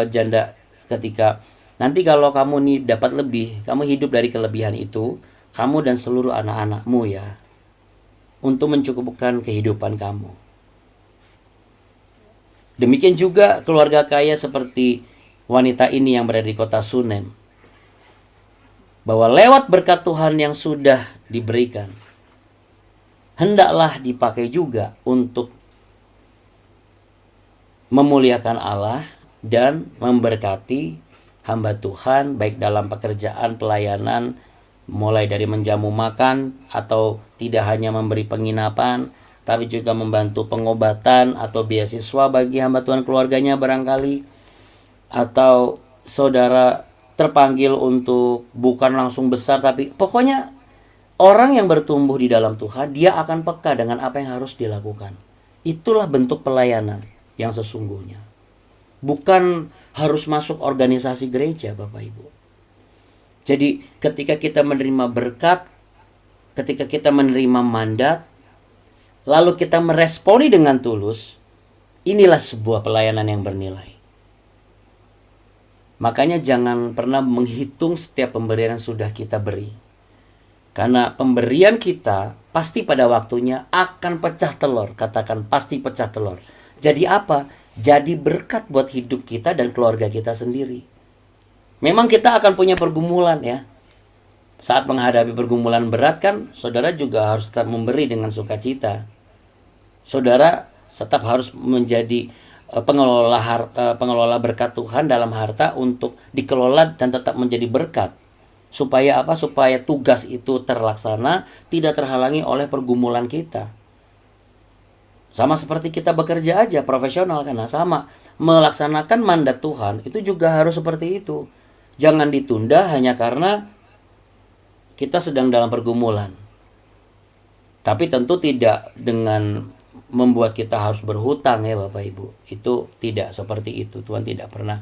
janda ketika, nanti kalau kamu nih dapat lebih, kamu hidup dari kelebihan itu, kamu dan seluruh anak-anakmu ya, untuk mencukupkan kehidupan kamu. Demikian juga keluarga kaya seperti wanita ini yang berada di kota Sunem. Bahwa lewat berkat Tuhan yang sudah diberikan, hendaklah dipakai juga untuk memuliakan Allah dan memberkati hamba Tuhan, baik dalam pekerjaan, pelayanan, mulai dari menjamu makan, atau tidak hanya memberi penginapan, tapi juga membantu pengobatan atau beasiswa bagi hamba Tuhan keluarganya barangkali, atau saudara terpanggil untuk bukan langsung besar, tapi pokoknya orang yang bertumbuh di dalam Tuhan, dia akan peka dengan apa yang harus dilakukan. Itulah bentuk pelayanan yang sesungguhnya. Bukan harus masuk organisasi gereja, Bapak Ibu. Jadi ketika kita menerima berkat, ketika kita menerima mandat, lalu kita meresponi dengan tulus, inilah sebuah pelayanan yang bernilai. Makanya jangan pernah menghitung setiap pemberian yang sudah kita beri. Karena pemberian kita pasti pada waktunya akan pecah telur. Katakan pasti pecah telur. Jadi apa? Jadi berkat buat hidup kita dan keluarga kita sendiri. Memang kita akan punya pergumulan ya. Saat menghadapi pergumulan berat kan, saudara juga harus tetap memberi dengan sukacita. Saudara tetap harus menjadi pengelola berkat Tuhan dalam harta untuk dikelola dan tetap menjadi berkat. Supaya apa? Supaya tugas itu terlaksana, tidak terhalangi oleh pergumulan kita. Sama seperti kita bekerja aja, profesional kan. Nah, sama. Melaksanakan mandat Tuhan, itu juga harus seperti itu. Jangan ditunda hanya karena kita sedang dalam pergumulan. Tapi tentu tidak dengan membuat kita harus berhutang ya Bapak Ibu. Itu tidak seperti itu. Tuhan tidak pernah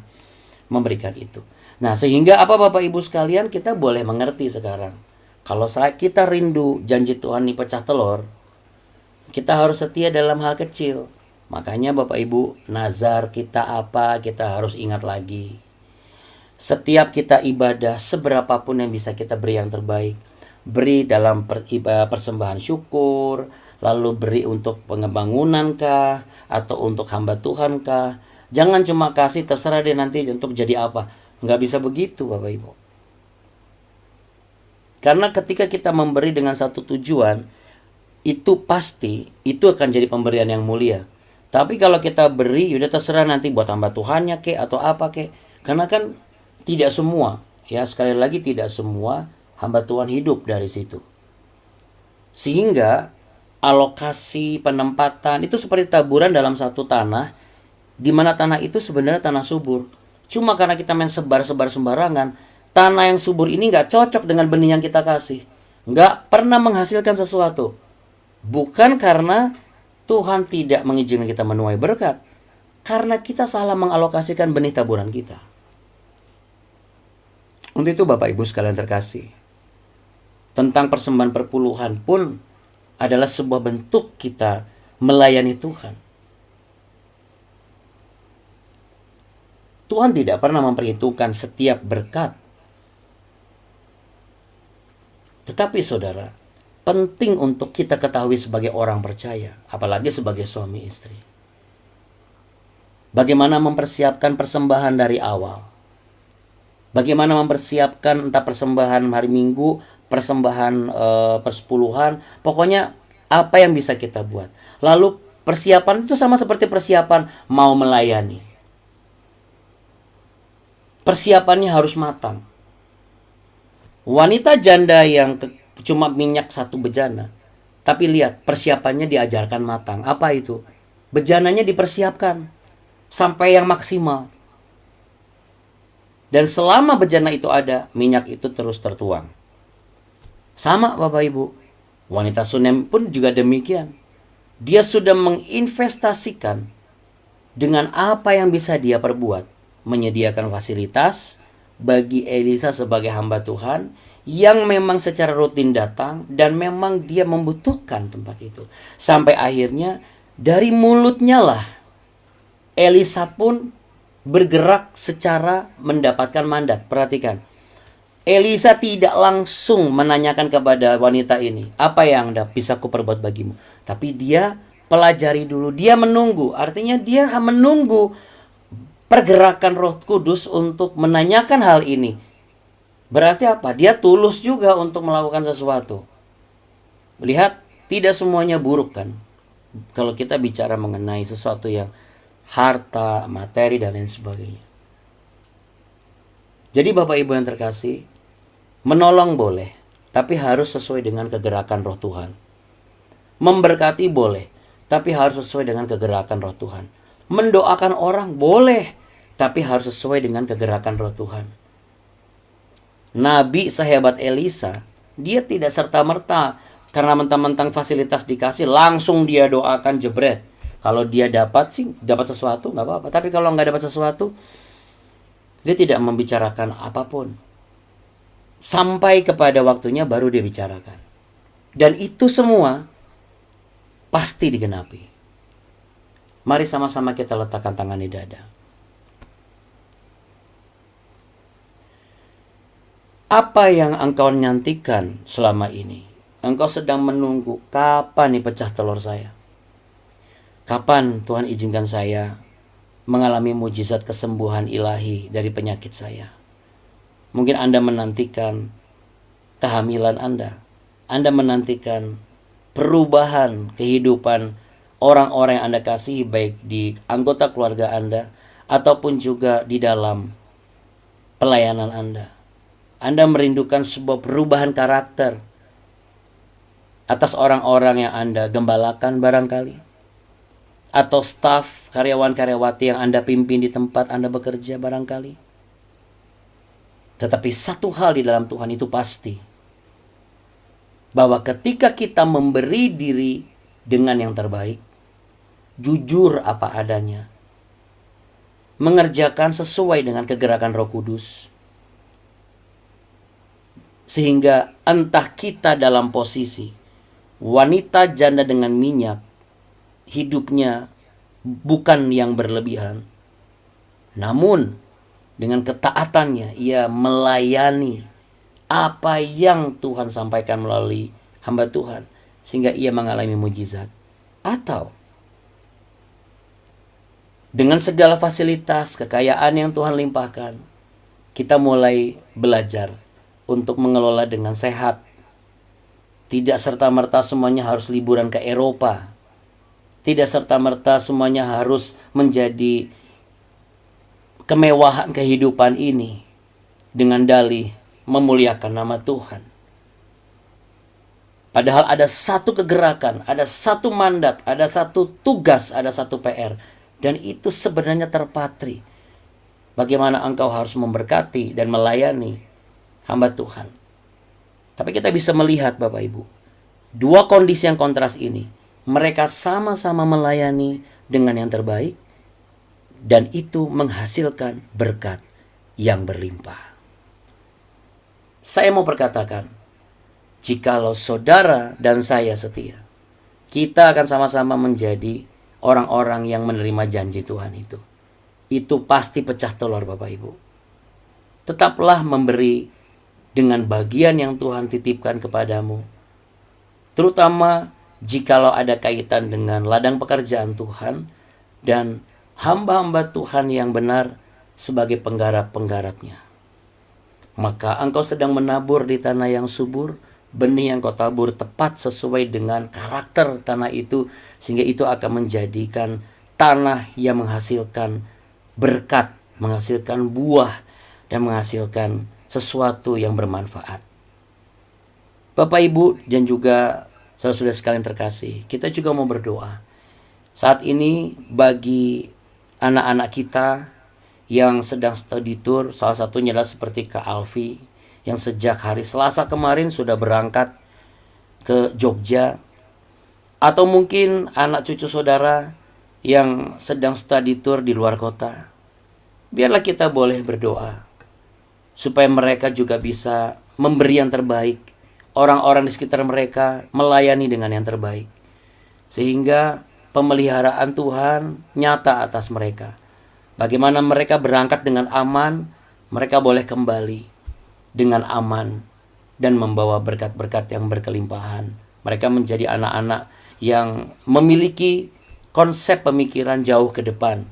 memberikan itu. Nah, sehingga apa Bapak Ibu sekalian, kita boleh mengerti sekarang. Kalau kita rindu janji Tuhan ini pecah telur, kita harus setia dalam hal kecil. Makanya Bapak Ibu, nazar kita apa, kita harus ingat lagi. Setiap kita ibadah, seberapapun yang bisa kita beri yang terbaik. Beri dalam persembahan syukur, lalu beri untuk pengembangunan kah, atau untuk hamba Tuhan kah. Jangan cuma kasih terserah deh nanti untuk jadi apa. Nggak bisa begitu Bapak Ibu. Karena ketika kita memberi dengan satu tujuan, itu pasti, itu akan jadi pemberian yang mulia. Tapi kalau kita beri, yaudah terserah nanti buat hamba Tuhannya kek, atau apa kek. Karena kan tidak semua, ya sekali lagi tidak semua hamba Tuhan hidup dari situ. Sehingga alokasi penempatan itu seperti taburan dalam satu tanah, di mana tanah itu sebenarnya tanah subur. Cuma karena kita main sebar-sebar sembarangan, tanah yang subur ini nggak cocok dengan benih yang kita kasih. Nggak pernah menghasilkan sesuatu. Bukan karena Tuhan tidak mengizinkan kita menuai berkat, karena kita salah mengalokasikan benih taburan kita. Untuk itu Bapak Ibu sekalian terkasih, tentang persembahan perpuluhan pun adalah sebuah bentuk kita melayani Tuhan. Tuhan tidak pernah memperhitungkan setiap berkat. Tetapi saudara, penting untuk kita ketahui sebagai orang percaya, apalagi sebagai suami istri. Bagaimana mempersiapkan persembahan dari awal. Bagaimana mempersiapkan entah persembahan hari Minggu, persembahan persepuluhan, pokoknya apa yang bisa kita buat. Lalu persiapan itu sama seperti persiapan mau melayani. Persiapannya harus matang. Wanita janda yang cuma minyak satu bejana, tapi lihat persiapannya diajarkan matang. Apa itu? Bejananya dipersiapkan sampai yang maksimal. Dan selama bejana itu ada, minyak itu terus tertuang. Sama Bapak Ibu, wanita Sunem pun juga demikian. Dia sudah menginvestasikan dengan apa yang bisa dia perbuat. Menyediakan fasilitas bagi Elisa sebagai hamba Tuhan yang memang secara rutin datang dan memang dia membutuhkan tempat itu. Sampai akhirnya dari mulutnya lah Elisa pun bergerak secara mendapatkan mandat. Perhatikan, Elisa tidak langsung menanyakan kepada wanita ini, apa yang bisa kuperbuat bagimu. Tapi dia pelajari dulu, dia menunggu. Artinya dia menunggu pergerakan Roh Kudus untuk menanyakan hal ini. Berarti apa? Dia tulus juga untuk melakukan sesuatu. Lihat, tidak semuanya buruk kan. Kalau kita bicara mengenai sesuatu yang harta, materi, dan lain sebagainya. Jadi Bapak Ibu yang terkasih, menolong boleh, tapi harus sesuai dengan kegerakan Roh Tuhan. Memberkati boleh, tapi harus sesuai dengan kegerakan roh Tuhan. Mendoakan orang boleh, tapi harus sesuai dengan kegerakan roh Tuhan. Nabi sehebat Elisa, dia tidak serta-merta karena mentang-mentang fasilitas dikasih langsung dia doakan jebret. Kalau dia dapat sih, dapat sesuatu nggak apa-apa. Tapi kalau nggak dapat sesuatu, dia tidak membicarakan apapun. Sampai kepada waktunya baru dia bicarakan. Dan itu semua pasti digenapi. Mari sama-sama kita letakkan tangan di dada. Apa yang engkau nantikan selama ini? Engkau sedang menunggu, kapan nih pecah telur saya? Kapan Tuhan izinkan saya mengalami mujizat kesembuhan ilahi dari penyakit saya? Mungkin Anda menantikan kehamilan Anda. Anda menantikan perubahan kehidupan orang-orang yang Anda kasihi, baik di anggota keluarga Anda ataupun juga di dalam pelayanan Anda. Anda merindukan sebuah perubahan karakter atas orang-orang yang Anda gembalakan barangkali, atau staf, karyawan-karyawati yang Anda pimpin di tempat Anda bekerja barangkali. Tetapi satu hal di dalam Tuhan itu pasti, bahwa ketika kita memberi diri dengan yang terbaik, jujur apa adanya, mengerjakan sesuai dengan kegerakan Roh Kudus, sehingga entah kita dalam posisi wanita janda dengan minyak, hidupnya bukan yang berlebihan, namun dengan ketaatannya ia melayani apa yang Tuhan sampaikan melalui hamba Tuhan, sehingga ia mengalami mujizat. Atau dengan segala fasilitas, kekayaan yang Tuhan limpahkan, kita mulai belajar untuk mengelola dengan sehat. Tidak serta-merta semuanya harus liburan ke Eropa. Tidak serta-merta semuanya harus menjadi kemewahan kehidupan ini dengan dalih memuliakan nama Tuhan. Padahal ada satu kegerakan, ada satu mandat, ada satu tugas, ada satu PR. Dan itu sebenarnya terpatri. Bagaimana engkau harus memberkati dan melayani hamba Tuhan. Tapi kita bisa melihat Bapak Ibu, dua kondisi yang kontras ini, mereka sama-sama melayani dengan yang terbaik, dan itu menghasilkan berkat yang berlimpah. Saya mau perkatakan, jikalau saudara dan saya setia, kita akan sama-sama menjadi orang-orang yang menerima janji Tuhan itu. Itu pasti pecah telur Bapak Ibu. Tetaplah memberi dengan bagian yang Tuhan titipkan kepadamu. Terutama jikalau ada kaitan dengan ladang pekerjaan Tuhan dan hamba-hamba Tuhan yang benar sebagai penggarap-penggarapnya. Maka engkau sedang menabur di tanah yang subur, benih yang kau tabur tepat sesuai dengan karakter tanah itu, sehingga itu akan menjadikan tanah yang menghasilkan berkat, menghasilkan buah, dan menghasilkan sesuatu yang bermanfaat. Bapak Ibu dan juga saudara-saudara sekalian terkasih, kita juga mau berdoa saat ini bagi anak-anak kita yang sedang studi tour. Salah satunya adalah seperti Kak Alfi yang sejak hari Selasa kemarin sudah berangkat ke Jogja, atau mungkin anak cucu saudara yang sedang studi tour di luar kota. Biarlah kita boleh berdoa supaya mereka juga bisa memberi yang terbaik, orang-orang di sekitar mereka melayani dengan yang terbaik, sehingga pemeliharaan Tuhan nyata atas mereka. Bagaimana mereka berangkat dengan aman, mereka boleh kembali dengan aman dan membawa berkat-berkat yang berkelimpahan. Mereka menjadi anak-anak yang memiliki konsep pemikiran jauh ke depan,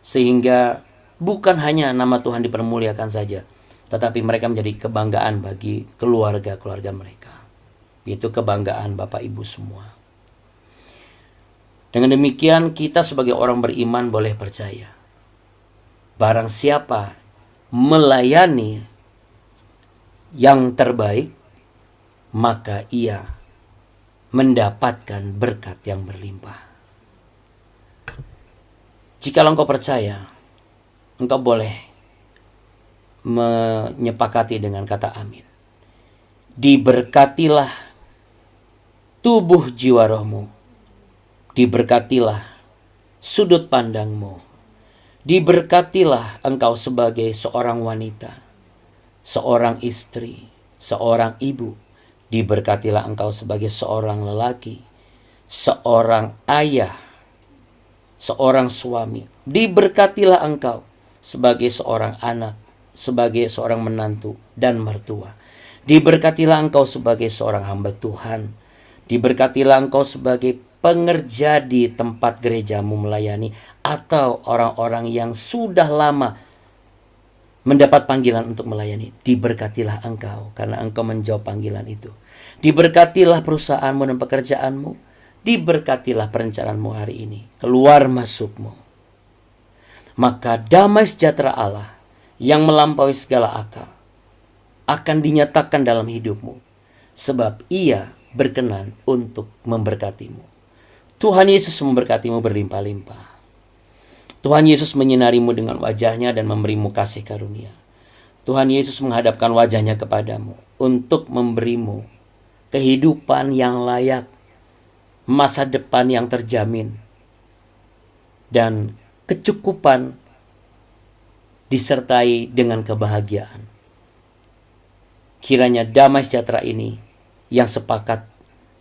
sehingga bukan hanya nama Tuhan dipermuliakan saja, tetapi mereka menjadi kebanggaan bagi keluarga-keluarga mereka. Itu kebanggaan Bapak Ibu semua. Dengan demikian kita sebagai orang beriman boleh percaya, barang siapa melayani yang terbaik, maka ia mendapatkan berkat yang berlimpah. Jika engkau percaya, engkau boleh menyepakati dengan kata amin. Diberkatilah tubuh jiwa rohmu. Diberkatilah sudut pandangmu. Diberkatilah engkau sebagai seorang wanita, seorang istri, seorang ibu. Diberkatilah engkau sebagai seorang lelaki, seorang ayah, seorang suami. Diberkatilah engkau sebagai seorang anak, sebagai seorang menantu dan mertua. Diberkatilah engkau sebagai seorang hamba Tuhan. Diberkatilah engkau sebagai pengerja di tempat gerejamu melayani, atau orang-orang yang sudah lama mendapat panggilan untuk melayani. Diberkatilah engkau karena engkau menjawab panggilan itu. Diberkatilah perusahaanmu dan pekerjaanmu. Diberkatilah perencanaanmu hari ini, keluar masukmu. Maka damai sejahtera Allah yang melampaui segala akal akan dinyatakan dalam hidupmu, sebab Ia berkenan untuk memberkatimu. Tuhan Yesus memberkatimu berlimpah-limpah. Tuhan Yesus menyinarimu dengan wajahnya dan memberimu kasih karunia. Tuhan Yesus menghadapkan wajahnya kepadamu untuk memberimu kehidupan yang layak, masa depan yang terjamin, dan kecukupan disertai dengan kebahagiaan. Kiranya damai sejahtera ini yang sepakat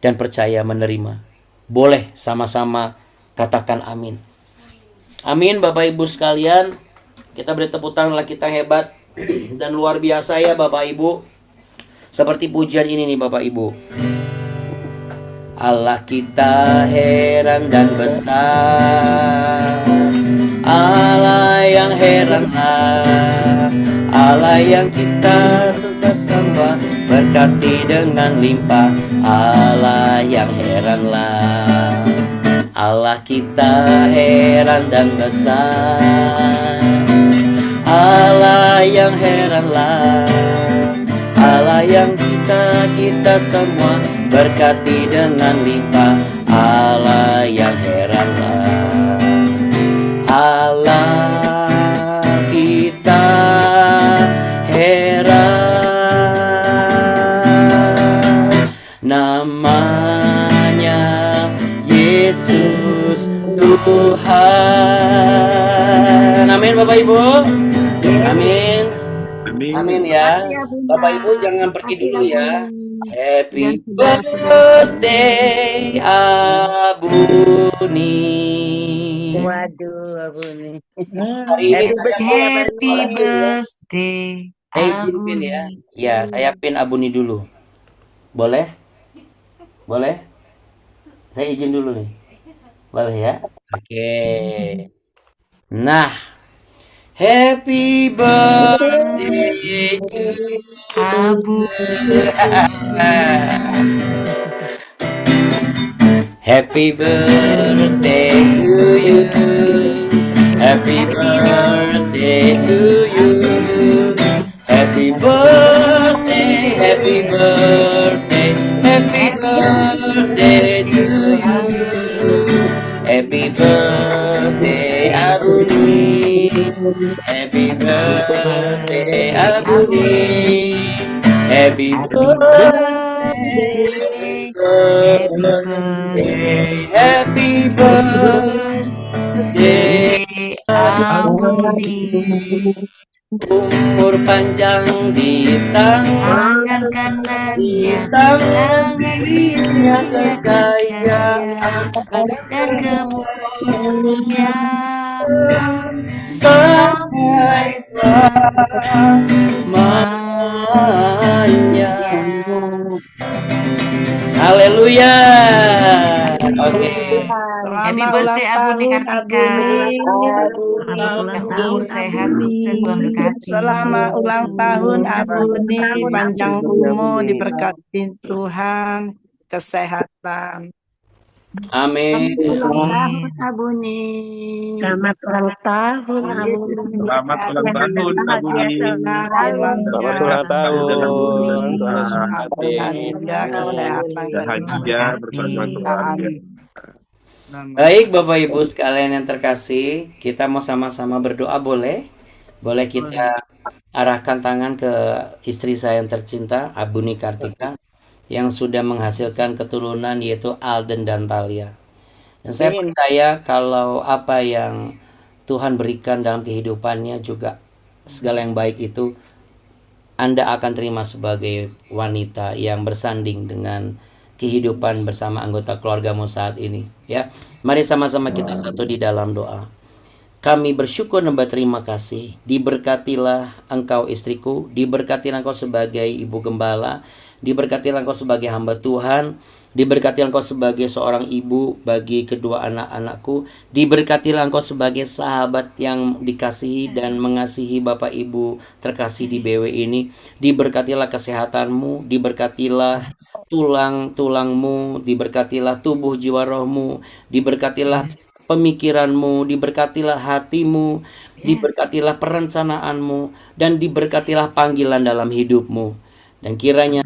dan percaya menerima, boleh sama-sama katakan amin. Amin. Bapak Ibu sekalian, kita beri tepuk tangan kita hebat dan luar biasa ya Bapak Ibu. Seperti pujian ini nih Bapak Ibu. Allah kita heran dan besar, Allah yang heranlah, Allah yang kita suka sembah, berkati dengan limpah. Allah yang heranlah, Allah kita heran dan besar, Allah yang heranlah, Allah yang kita semua berkati dengan limpah. Allah yang heranlah, Allah kita heran, namanya Yesus Tuhan. Amin Bapak Ibu. Amin. Amin ya. Bapak Ibu jangan pergi dulu ya. Happy birthday Abuni. Waduh, Abu nih. Hari ini Happy birthday. saya izin pin ya. Ya, saya pin Abuni dulu. Boleh? Boleh? Saya izin dulu nih. Boleh ya? Oke. Nah, happy birthday to Abu. Happy birthday to you. Happy birthday to you. Happy birthday, happy birthday, happy birthday to you. Happy birthday Abuni. Happy birthday Abuni. Happy birthday, happy birthday Abuni. Umur panjang di tangan kanannya, dan dirinya kekayaan dan kemuliaan sampai selamanya. Haleluya. Oke. Happy birthday Abuni Kartika. Umur sehat, sukses, Tuhan berkati. Selamat ulang tahun Abuni, panjang umur, diberkati Tuhan, kesehatan. Amin. Amin. Abuni. Selamat ulang tahun, Abuni. Selamat ulang tahun, Abuni. Selamat ulang tahun, Tuhan memberkati. Kesehatan Bahagia bersama keluarga. Baik, Bapak Ibu sekalian yang terkasih, kita mau sama-sama berdoa boleh? Boleh kita arahkan tangan ke istri saya yang tercinta, Abuni Kartika, yang sudah menghasilkan keturunan yaitu Alden dan Talia. Dan saya percaya kalau apa yang Tuhan berikan dalam kehidupannya juga segala yang baik itu Anda akan terima sebagai wanita yang bersanding dengan kehidupan bersama anggota keluargamu saat ini, ya. Mari sama-sama kita satu di dalam doa. Kami bersyukur dan berterima kasih. Diberkatilah engkau istriku, diberkatilah engkau sebagai ibu gembala, diberkatilah engkau sebagai hamba Tuhan, diberkatilah engkau sebagai seorang ibu bagi kedua anak-anakku, diberkatilah engkau sebagai sahabat yang dikasihi dan mengasihi Bapak Ibu terkasih di BW ini, diberkatilah kesehatanmu, diberkatilah tulang-tulangmu, diberkatilah tubuh jiwa rohmu, diberkatilah pemikiranmu, diberkatilah hatimu, diberkatilah perencanaanmu, dan diberkatilah panggilan dalam hidupmu. Dan kiranya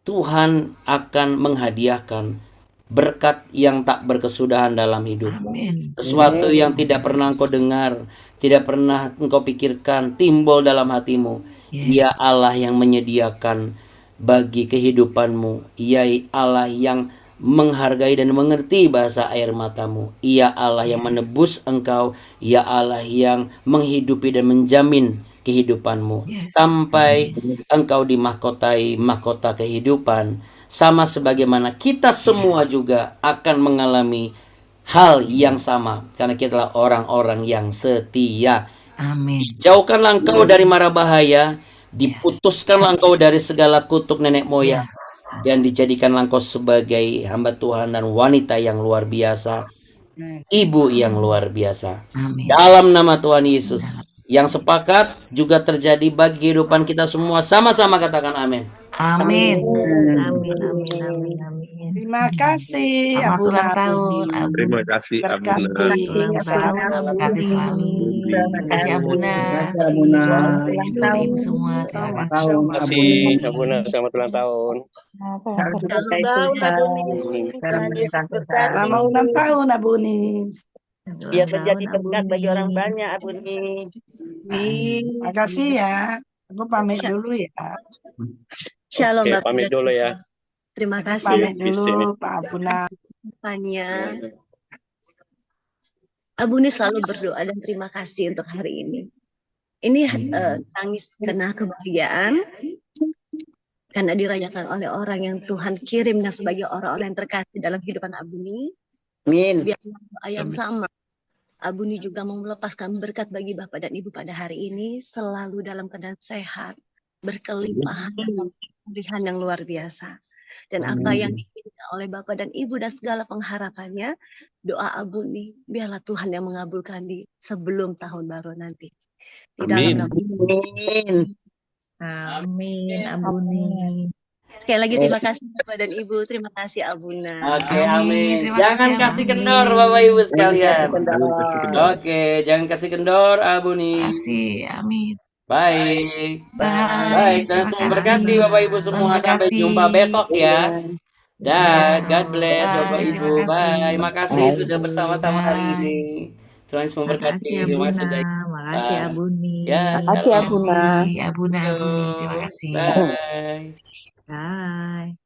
Tuhan akan menghadiahkan berkat yang tak berkesudahan dalam hidupmu. Amin. Sesuatu yang tidak pernah engkau dengar, tidak pernah engkau pikirkan, timbul dalam hatimu. Dia Allah yang menyediakan bagi kehidupanmu. Ia Allah yang menghargai dan mengerti bahasa air matamu. Ia Allah yang menebus engkau. Ia Allah yang menghidupi dan menjamin kehidupanmu sampai engkau dimahkotai mahkota kehidupan, sama sebagaimana kita semua juga akan mengalami hal yang sama karena kita adalah orang-orang yang setia. Amin. Jauhkanlah engkau dari mara bahaya, diputuskanlah engkau dari segala kutuk nenek moyang, dan dijadikanlah engkau sebagai hamba Tuhan dan wanita yang luar biasa, ibu yang luar biasa. Amin. Dalam nama Tuhan Yesus, yang sepakat juga terjadi bagi kehidupan kita semua. Sama-sama katakan amin. Amin. Terima kasih, Selamat Abuna. ulang tahun, Abuna. Terima kasih, Abuna. Berkati kesehatan. Berkati selalu. Terima kasih, Abuna. Abuna. Bapak Ibu semua, terima kasih. Terima kasih, Abuna. Selamat ulang tahun. Selamat ulang tahun, Abuni. Biar menjadi berkat bagi orang banyak, Abuni. Terima kasih ya. Aku pamit dulu ya. Shalom, Oke, Bapak. pamit dulu ya. Terima Pamit kasih dulu, Pak Abuna. Apanya. Abuni selalu berdoa dan terima kasih untuk hari ini. Ini tangis karena kebahagiaan, karena dirayakan oleh orang yang Tuhan kirim dan sebagai orang-orang yang terkasih dalam kehidupan Abuni. Amin. Biar doa yang sama, Abuni juga mau melepaskan berkat bagi Bapak dan Ibu pada hari ini, selalu dalam keadaan sehat, berkelimpahan, pilihan yang luar biasa. Dan apa yang diinginkan oleh Bapak dan Ibu dan segala pengharapannya, doa Abuni, biarlah Tuhan yang mengabulkan di sebelum tahun baru nanti. Di dalam nama Amin. Amin, Abuni. sekali lagi terima kasih Bapak dan Ibu, terima kasih Abuna. Oke, amin. Terima Jangan kasih, kasih Abuni. kendor, Bapak Ibu sekalian. Kendor. Oke, jangan kasih kendor, Abuni. Terima kasih, amin. Baik. Bye. Baik, dan Terima semua kasih. berkati Bapak Ibu semua. Tuhan Sampai berkati. jumpa besok ya. Dan God bless Bye, Bapak terima Ibu. kasih. Bye. Makasih sudah bersama-sama hari Bye. ini. Tuhan Yesus memberkati. Makasih Terima Abuna, kasih. makasih Abuni. Ya, Makasih, shalom. Abuna. Abuna, Abuni. Terima kasih. Bye. Bye.